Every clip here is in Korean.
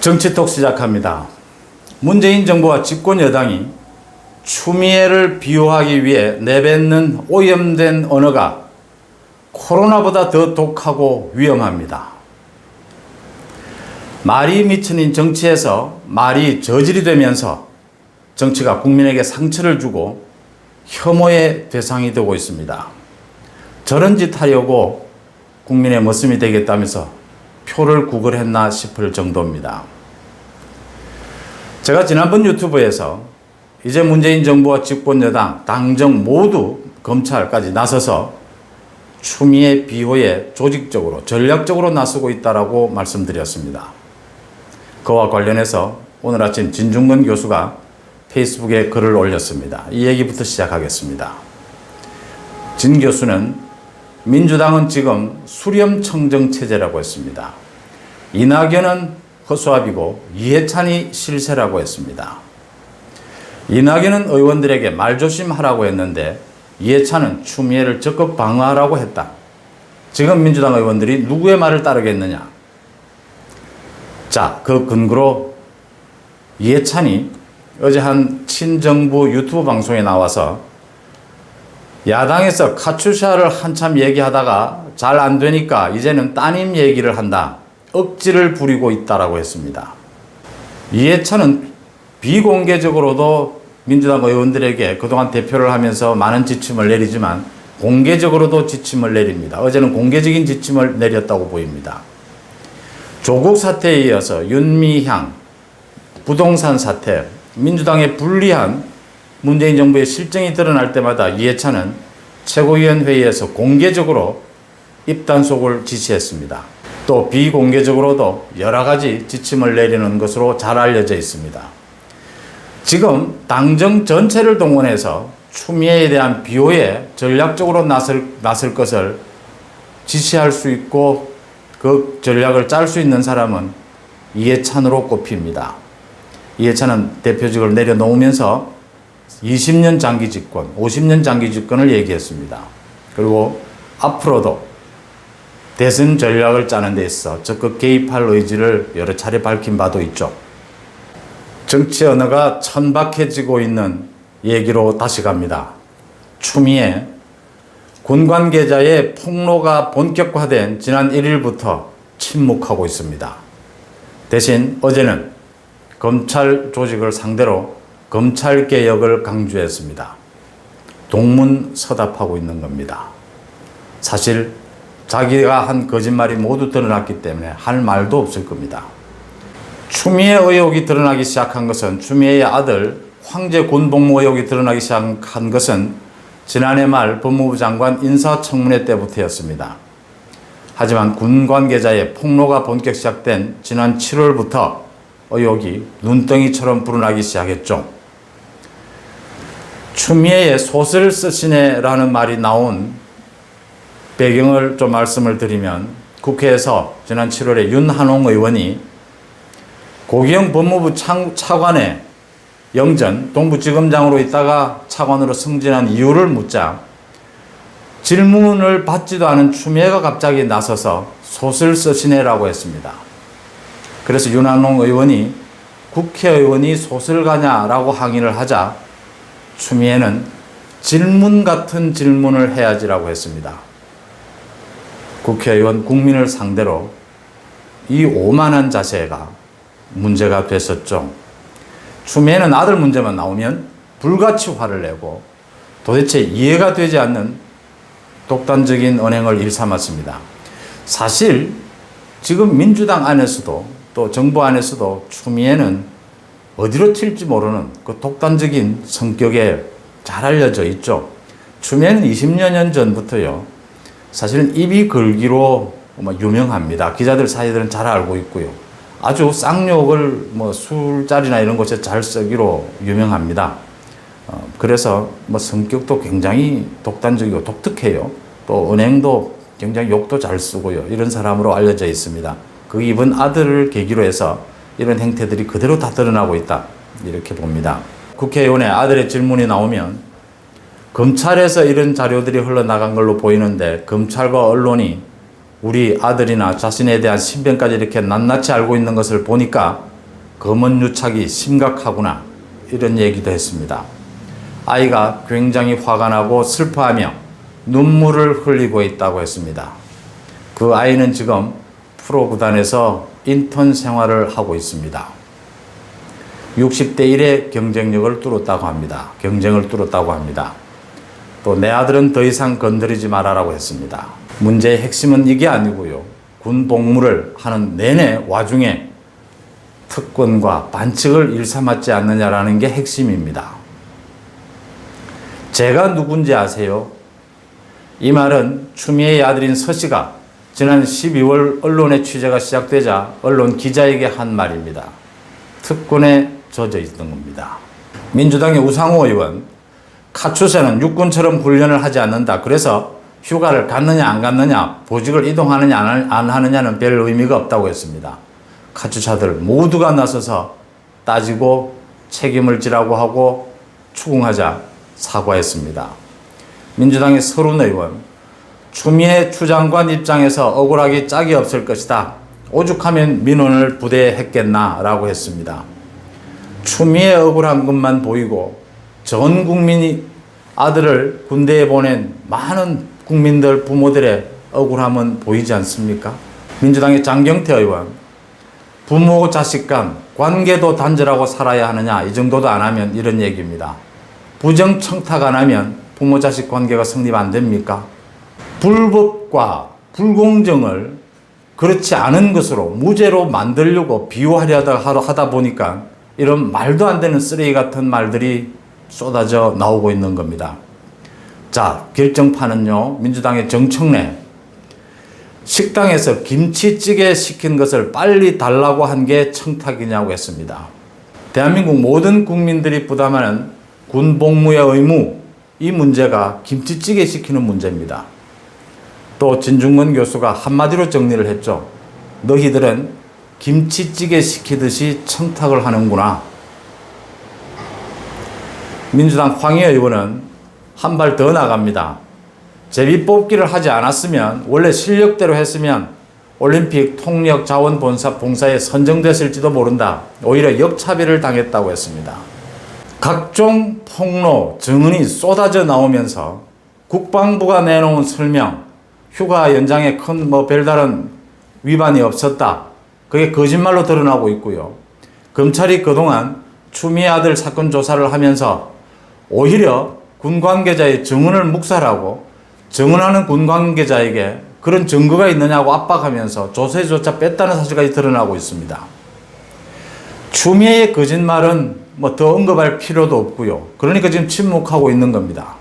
정치톡 시작합니다. 문재인 정부와 집권 여당이 추미애를 비호하기 위해 내뱉는 오염된 언어가 코로나보다 더 독하고 위험합니다. 말이 미천인 정치에서 말이 저질이 되면서 정치가 국민에게 상처를 주고 혐오의 대상이 되고 있습니다. 저런 짓 하려고 국민의 머슴이 되겠다면서 표를 구걸했나 싶을 정도입니다. 제가 지난번 유튜브에서 이제 문재인 정부와 집권 여당, 당정 모두 검찰까지 나서서 추미애 비호에 조직적으로 전략적으로 나서고 있다고 말씀드렸습니다. 그와 관련해서 오늘 아침 진중권 교수가 페이스북에 글을 올렸습니다. 이 얘기부터 시작하겠습니다. 진 교수는 민주당은 지금 수렴청정 체제라고 했습니다. 이낙연은 허수아비고 이해찬이 실세라고 했습니다. 이낙연은 의원들에게 말조심하라고 했는데 이해찬은 추미애를 적극 방어하라고 했다. 지금 민주당 의원들이 누구의 말을 따르겠느냐? 자, 그 근거로 이해찬이 어제 한 친정부 유튜브 방송에 나와서 야당에서 카츄샤를 한참 얘기하다가 잘 안 되니까 이제는 따님 얘기를 한다. 억지를 부리고 있다라고 했습니다. 이해찬은 비공개적으로도 민주당 의원들에게 그동안 대표를 하면서 많은 지침을 내리지만 공개적으로도 지침을 내립니다. 어제는 공개적인 지침을 내렸다고 보입니다. 조국 사태에 이어서 윤미향, 부동산 사태, 민주당의 불리한 문재인 정부의 실정이 드러날 때마다 이해찬은 최고위원회의에서 공개적으로 입단속을 지시했습니다. 또 비공개적으로도 여러 가지 지침을 내리는 것으로 잘 알려져 있습니다. 지금 당정 전체를 동원해서 추미애에 대한 비호에 전략적으로 나설 것을 지시할 수 있고 그 전략을 짤 수 있는 사람은 이해찬으로 꼽힙니다. 이해찬은 대표직을 내려놓으면서 20년 장기 집권, 50년 장기 집권을 얘기했습니다. 그리고 앞으로도 대선 전략을 짜는 데 있어 적극 개입할 의지를 여러 차례 밝힌 바도 있죠. 정치 언어가 천박해지고 있는 얘기로 다시 갑니다. 추미애 군 관계자의 폭로가 본격화된 지난 1일부터 침묵하고 있습니다. 대신 어제는 검찰 조직을 상대로 검찰개혁을 강조했습니다. 동문서답하고 있는 겁니다. 사실 자기가 한 거짓말이 모두 드러났기 때문에 할 말도 없을 겁니다. 추미애 의혹이 드러나기 시작한 것은 추미애의 아들 황제 군복무 의혹이 드러나기 시작한 것은 지난해 말 법무부 장관 인사청문회 때부터였습니다. 하지만 군 관계자의 폭로가 본격 시작된 지난 7월부터 의혹이 눈덩이처럼 불어나기 시작했죠. 추미애의 소설 쓰시네라는 말이 나온 배경을 좀 말씀을 드리면 국회에서 지난 7월에 윤한홍 의원이 고기영 법무부 차관의 영전 동부지검장으로 있다가 차관으로 승진한 이유를 묻자 질문을 받지도 않은 추미애가 갑자기 나서서 소설 쓰시네라고 했습니다. 그래서 윤한홍 의원이 국회의원이 소설가냐라고 항의를 하자 추미애는 질문 같은 질문을 해야지라고 했습니다. 국회의원 국민을 상대로 이 오만한 자세가 문제가 됐었죠. 추미애는 아들 문제만 나오면 불같이 화를 내고 도대체 이해가 되지 않는 독단적인 언행을 일삼았습니다. 사실 지금 민주당 안에서도 또 정부 안에서도 추미애는 어디로 튈지 모르는 그 독단적인 성격에 잘 알려져 있죠. 추미애는 20여 년 전부터요. 사실은 입이 걸기로 유명합니다. 기자들 사이들은 잘 알고 있고요. 아주 쌍욕을 술자리나 이런 곳에 잘 쓰기로 유명합니다. 그래서 성격도 굉장히 독단적이고 독특해요. 또 은행도 굉장히 욕도 잘 쓰고요. 이런 사람으로 알려져 있습니다. 그 이번 아들을 계기로 해서 이런 행태들이 그대로 다 드러나고 있다. 이렇게 봅니다. 국회의원의 아들의 질문이 나오면 검찰에서 이런 자료들이 흘러나간 걸로 보이는데 검찰과 언론이 우리 아들이나 자신에 대한 신변까지 이렇게 낱낱이 알고 있는 것을 보니까 검언유착이 심각하구나 이런 얘기도 했습니다. 아이가 굉장히 화가 나고 슬퍼하며 눈물을 흘리고 있다고 했습니다. 그 아이는 지금 프로 구단에서 인턴 생활을 하고 있습니다. 60대 1의 경쟁을 뚫었다고 합니다. 또 내 아들은 더 이상 건드리지 말아라고 했습니다. 문제의 핵심은 이게 아니고요. 군 복무를 하는 내내 와중에 특권과 반칙을 일삼았지 않느냐라는 게 핵심입니다. 제가 누군지 아세요? 이 말은 추미애의 아들인 서 씨가 지난 12월 언론의 취재가 시작되자 언론 기자에게 한 말입니다. 특권에 젖어 있던 겁니다. 민주당의 우상호 의원, 카투사는 육군처럼 훈련을 하지 않는다. 그래서 휴가를 갔느냐 안 갔느냐, 보직을 이동하느냐 안 하느냐는 별 의미가 없다고 했습니다. 카투사들 모두가 나서서 따지고 책임을 지라고 하고 추궁하자 사과했습니다. 민주당의 서른 의원, 추미애 추 장관 입장에서 억울하기 짝이 없을 것이다. 오죽하면 민원을 부대했겠나라고 했습니다. 추미애 억울한 것만 보이고 전 국민이 아들을 군대에 보낸 많은 국민들 부모들의 억울함은 보이지 않습니까? 민주당의 장경태 의원, 부모 자식 간 관계도 단절하고 살아야 하느냐, 이 정도도 안 하면 이런 얘기입니다. 부정청탁 안 하면 부모 자식 관계가 성립 안 됩니까? 불법과 불공정을 그렇지 않은 것으로 무죄로 만들려고 비유하려 하다 보니까 이런 말도 안 되는 쓰레기 같은 말들이 쏟아져 나오고 있는 겁니다. 자, 결정판은요, 민주당의 정청래, 식당에서 김치찌개 시킨 것을 빨리 달라고 한 게 청탁이냐고 했습니다. 대한민국 모든 국민들이 부담하는 군복무의 의무, 이 문제가 김치찌개 시키는 문제입니다. 또 진중권 교수가 한마디로 정리를 했죠. 너희들은 김치찌개 시키듯이 청탁을 하는구나. 민주당 황희여 의원은 한 발 더 나갑니다. 제비뽑기를 하지 않았으면, 원래 실력대로 했으면 올림픽 통역 자원봉사에 선정됐을지도 모른다. 오히려 역차별을 당했다고 했습니다. 각종 폭로, 증언이 쏟아져 나오면서 국방부가 내놓은 설명, 휴가 연장에 큰 별다른 위반이 없었다. 그게 거짓말로 드러나고 있고요. 검찰이 그동안 추미애 아들 사건 조사를 하면서 오히려 군 관계자의 증언을 묵살하고 증언하는 군 관계자에게 그런 증거가 있느냐고 압박하면서 조사조차 뺐다는 사실까지 드러나고 있습니다. 추미애의 거짓말은 더 언급할 필요도 없고요. 그러니까 지금 침묵하고 있는 겁니다.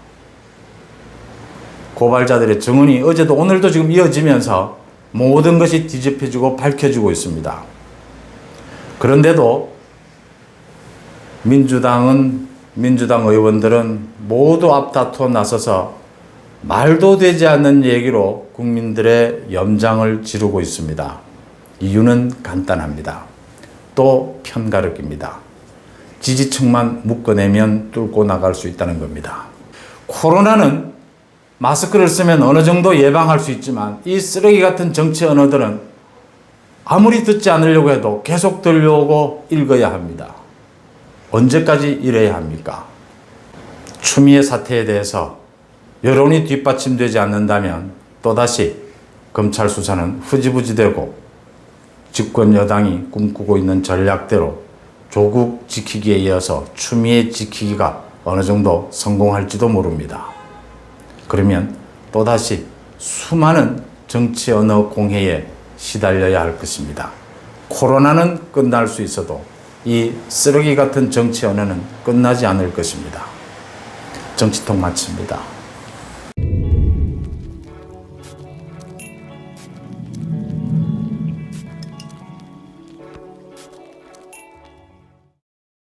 고발자들의 증언이 어제도 오늘도 지금 이어지면서 모든 것이 뒤집혀지고 밝혀지고 있습니다. 그런데도 민주당 의원들은 모두 앞다투어 나서서 말도 되지 않는 얘기로 국민들의 염장을 지르고 있습니다. 이유는 간단합니다. 또 편가르기입니다. 지지층만 묶어내면 뚫고 나갈 수 있다는 겁니다. 코로나는 마스크를 쓰면 어느 정도 예방할 수 있지만 이 쓰레기 같은 정치 언어들은 아무리 듣지 않으려고 해도 계속 들려오고 읽어야 합니다. 언제까지 이래야 합니까? 추미애 사태에 대해서 여론이 뒷받침되지 않는다면 또다시 검찰 수사는 흐지부지되고 집권 여당이 꿈꾸고 있는 전략대로 조국 지키기에 이어서 추미애 지키기가 어느 정도 성공할지도 모릅니다. 그러면 또다시 수많은 정치 언어 공해에 시달려야 할 것입니다. 코로나는 끝날 수 있어도 이 쓰레기 같은 정치 언어는 끝나지 않을 것입니다. 정치통 마칩니다.